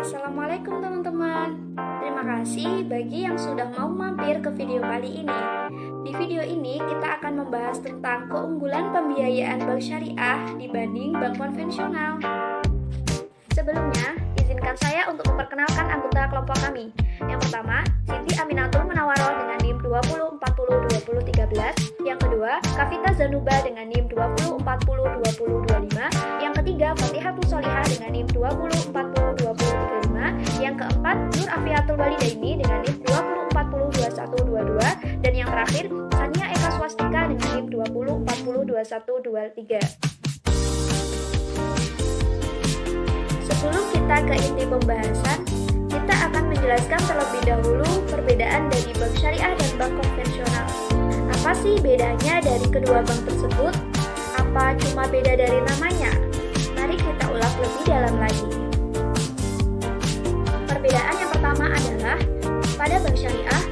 Assalamualaikum teman-teman. Terima kasih bagi yang sudah mau mampir ke video kali ini. Di video ini kita akan membahas tentang keunggulan pembiayaan bank syariah dibanding bank konvensional. Sebelumnya, izinkan saya untuk memperkenalkan anggota kelompok kami. Yang pertama, Siti Aminatul Munawwaroh dengan NIM 20402013. Yang kedua, Kavita Zanuba dengan NIM 20402025. Yang ketiga, Fatihatul Solihah dengan NIM 20402035. Yang keempat, Nur Afiatul Walidaini dengan NIM 20402122. Dan yang terakhir, Sania Eka Swastika dengan NIM 20402123. Sebelum kita ke inti pembahasan, kita akan menjelaskan terlebih dahulu perbedaan dari bank syariah dan bank konvensional. Apa sih bedanya dari kedua bank tersebut? Apa cuma beda dari namanya? Mari kita ulas lebih dalam lagi. Perbedaan yang pertama adalah pada bank syariah,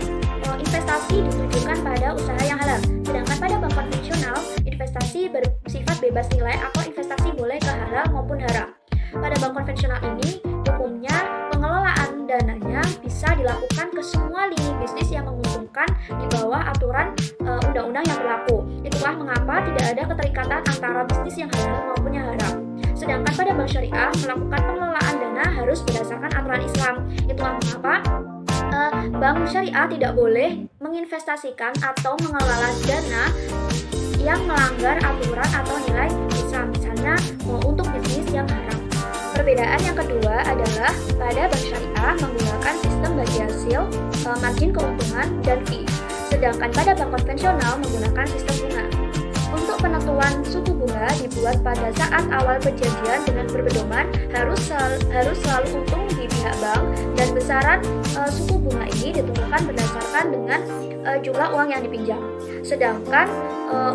investasi ditujukan pada usaha yang halal, sedangkan pada bank konvensional, investasi bersifat bebas nilai atau investasi boleh ke halal maupun haram. Pada bank konvensional ini, umumnya pengelolaan dananya bisa dilakukan ke semua lini bisnis yang menguntungkan di bawah aturan undang-undang yang berlaku. Itulah mengapa tidak ada keterikatan antara bisnis yang halal maupun yang haram. Sedangkan pada bank syariah, melakukan pengelolaan dana harus berdasarkan aturan Islam. Itulah mengapa bank syariah tidak boleh menginvestasikan atau mengelola dana yang melanggar aturan atau nilai Islam, misalnya untuk bisnis yang haram. Perbedaan yang kedua adalah pada bank syariah menggunakan sistem bagi hasil, margin keuntungan, dan fee. Sedangkan pada bank konvensional menggunakan sistem bunga. Untuk penentuan suku bunga dibuat pada saat awal perjanjian dengan berpedoman harus selalu untung di pihak bank, dan besaran suku bunga ini ditentukan berdasarkan dengan jumlah uang yang dipinjam. Sedangkan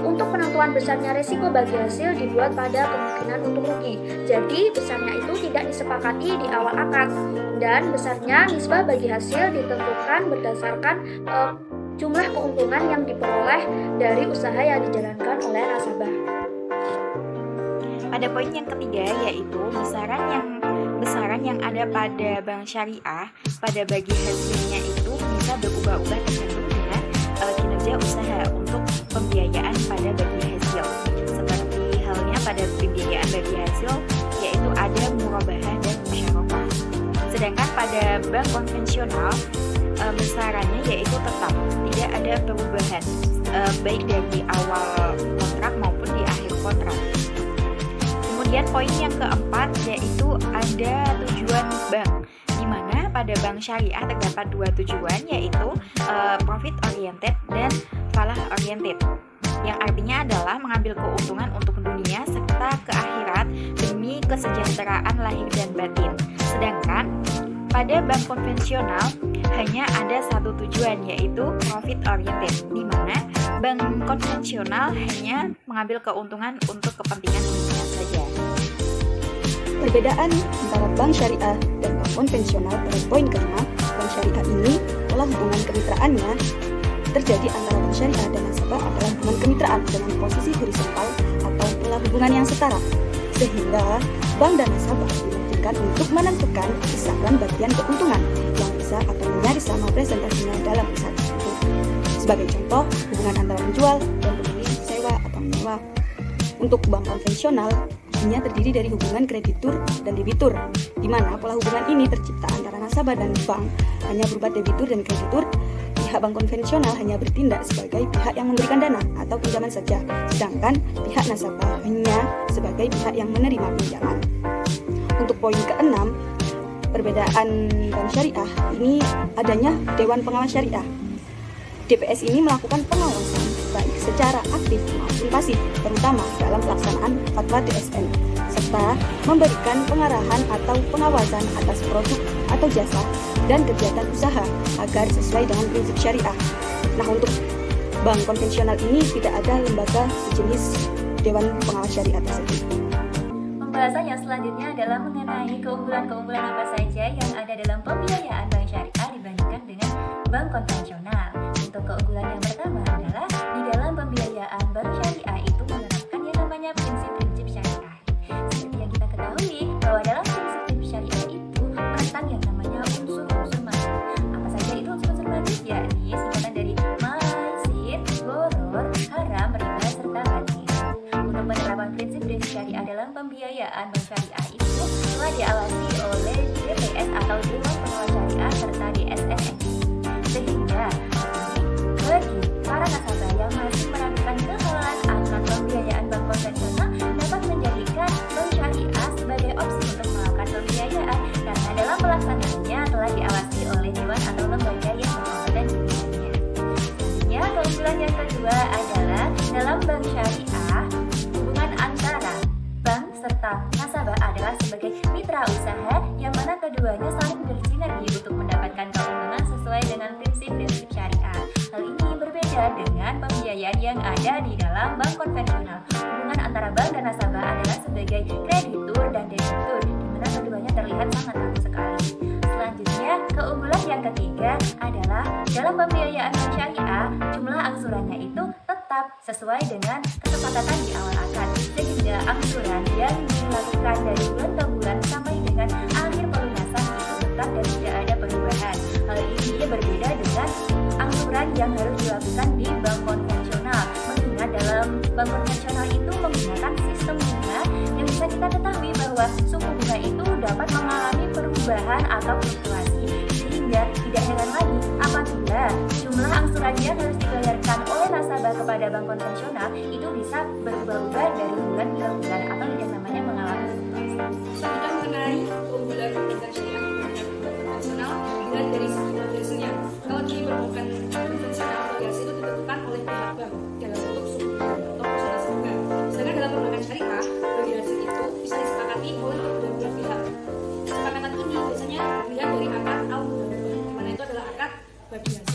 untuk penentuan besarnya risiko bagi hasil dibuat pada kemungkinan untuk rugi. Jadi besarnya itu tidak disepakati di awal akad, dan besarnya nisbah bagi hasil ditentukan berdasarkan jumlah keuntungan yang diperoleh dari usaha yang dijalankan oleh nasabah. Pada poin yang ketiga yaitu besaran yang ada pada bank syariah pada bagi hasilnya itu bisa berubah-ubah tergantung dengan kinerja usaha untuk pembiayaan pada bagi hasil. Seperti halnya pada pembiayaan bagi hasil yaitu ada murabahah dan musyarakah. Sedangkan pada bank konvensional besarannya yaitu tetap tidak ada perubahan baik dari awal kontrak maupun di akhir kontrak. Kemudian poin yang keempat yaitu ada tujuan bank, di mana pada bank syariah terdapat dua tujuan yaitu profit oriented dan falah oriented, yang artinya adalah mengambil keuntungan untuk dunia serta ke akhirat demi kesejahteraan lahir dan batin. Sedangkan pada bank konvensional hanya ada satu tujuan yaitu profit oriented, di mana bank konvensional hanya mengambil keuntungan untuk kepentingan dunia saja. Perbedaan antara bank syariah dan bank konvensional pada poin kelima, bank syariah ini pola hubungan kemitraannya terjadi antara bank syariah dan nasabah adalah hubungan kemitraan dengan posisi horizontal atau pola hubungan yang setara, sehingga bank dan nasabah dimungkinkan untuk menentukan kisaran bagian keuntungan yang bisa atau nyaris sama presentasinya dalam usaha tersebut. Sebagai contoh, hubungan antara penjual dan pembeli sewa atau menyewa. Untuk bank konvensional hanya terdiri dari hubungan kreditur dan debitur, di mana pola hubungan ini tercipta antara nasabah dan bank hanya berupa debitur dan kreditur. Pihak bank konvensional hanya bertindak sebagai pihak yang memberikan dana atau pinjaman saja, sedangkan pihak nasabah hanya sebagai pihak yang menerima pinjaman. Untuk poin keenam, perbedaan bank syariah ini adanya Dewan Pengawas Syariah. DPS ini melakukan pengawasan baik secara aktif maupun pasif, terutama dalam pelaksanaan fatwa DSN, serta memberikan pengarahan atau pengawasan atas produk atau jasa dan kegiatan usaha agar sesuai dengan prinsip syariah. Nah, untuk bank konvensional ini tidak ada lembaga sejenis Dewan Pengawas Syariah tersebut. Pembahasan yang selanjutnya adalah mengenai keunggulan-keunggulan apa saja yang ada dalam pembiayaan bank syariah dibandingkan dengan bank konvensional. Untuk keunggulan yang pertama adalah di dalam pembiayaan bank syariah itu menerapkan yang namanya prinsip-prinsip syariah. Seperti yang kita ketahui bahwa dalam prinsip-prinsip syariah telah diawasi oleh DPS atau Dewan Pengawas Syariah serta DSN. Sehingga bagi para nasabah yang masih meragukan kehalalan akan pembiayaan bank konvensional dapat menjadikan bank syariah sebagai opsi untuk melakukan pembiayaan karena dalam pelaksanaannya telah diawasi oleh dewan atau lembaga yang berkompeten di bidangnya. Selanjutnya, keunggulan yang kedua adalah dalam bank syariah, hubungan antara bank serta nasabah adalah sebagai mitra usaha yang mana keduanya saling bersinergi untuk mendapatkan keuntungan sesuai dengan prinsip-prinsip syariah. Hal ini berbeda dengan pembiayaan yang ada di dalam bank konvensional. Hubungan antara bank dan nasabah adalah sebagai kreditur dan debitur, di mana keduanya terlihat sangat rapuh sekali. Selanjutnya, keunggulan yang ketiga adalah dalam pembiayaan bank syariah, jumlah angsurannya itu tetap sesuai dengan kesepakatan di awal akad, sehingga angsuran yang dilakukan dari bulan ke bulan sampai dengan akhir pelunasan itu tetap dan tidak ada perubahan. Hal ini berbeda dengan angsuran yang harus dilakukan di bank konvensional, mengingat dalam bank konvensional itu menggunakan sistem bunga yang bisa kita ketahui bahwa suku bunga itu dapat mengalami perubahan atau fluktuasi, sehingga tidak heran lagi apabila jumlah angsuran yang harus dibayarkan oleh nasabah kepada bank konvensional itu bisa berubah-ubah dari bulan ke bulan atau yang namanya mengalami fluktuasi. Selanjutnya mengenai keunggulan perbankan syariah dibandingkan bank konvensional dilihat dari segi bagasinya. Kalau di perbankan konvensional, bagasi itu ditentukan oleh pihak bank dalam bentuk suku bunga atau prosentasenya bunga. Sedangkan dalam perbankan syariah, bagasi itu bisa disepakati oleh kedua belah pihak. Kesepakatan ini biasanya dilihat dari akad al-mudharabah, di mana itu adalah akad bagi hasil.